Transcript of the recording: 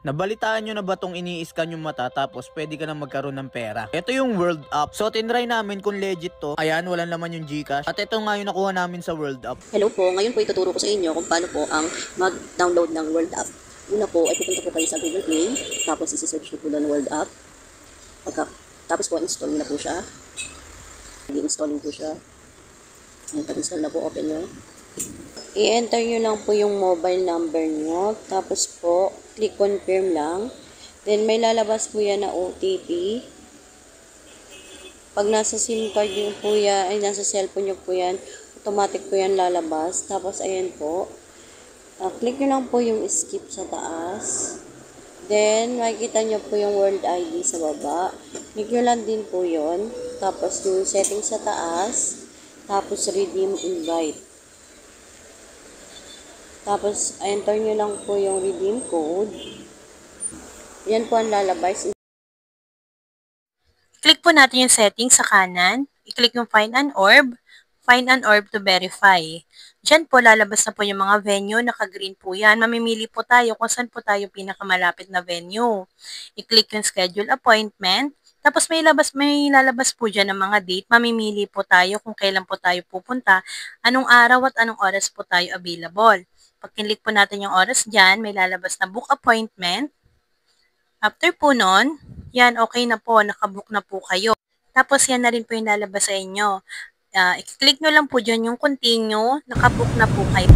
Nabalitaan nyo na ba tong ini-scan yung mata tapos pwede ka na magkaroon ng pera? Ito yung World App. So tinry namin kung legit to. Ayan, wala naman yung GCash. At ito nga yung nakuha namin sa World App. Hello po, ngayon po ituturo ko sa inyo kung paano po ang mag-download ng World App. Una po ay pupunta po kayo sa Google Play, tapos isi-search po doon World App. Tapos po install na po siya. I-installing po siya. Ayan, pag-install na po, open nyo. I-enter nyo lang po yung mobile number nyo. Tapos po, click confirm lang. Then may lalabas po yan na OTP. Pag nasa SIM card nyo po yan, ay nasa cellphone nyo po yan, automatic po yan lalabas. Tapos ayan po. Click nyo lang po yung skip sa taas. Then, makikita nyo po yung World ID sa baba. Click nyo lang din po yon. Tapos yung settings sa taas. Tapos redeem invite. Tapos, enter nyo lang po yung redeem code. Yan po ang lalabas. Click po natin yung settings sa kanan. I-click yung find an orb. Find an orb to verify. Diyan po lalabas na po yung mga venue. Naka-green po yan. Mamimili po tayo kung saan po tayo pinakamalapit na venue. I-click yung schedule appointment. Tapos may lalabas po dyan ng mga date. Mamimili po tayo kung kailan po tayo pupunta, anong araw at anong oras po tayo available. Pag kinlik po natin yung oras dyan, may lalabas na book appointment. After po nun, yan, okay na po, nakabook na po kayo. Tapos yan na rin po yung lalabas sa inyo. I-click nyo lang po dyan yung continue, nakabook na po kayo.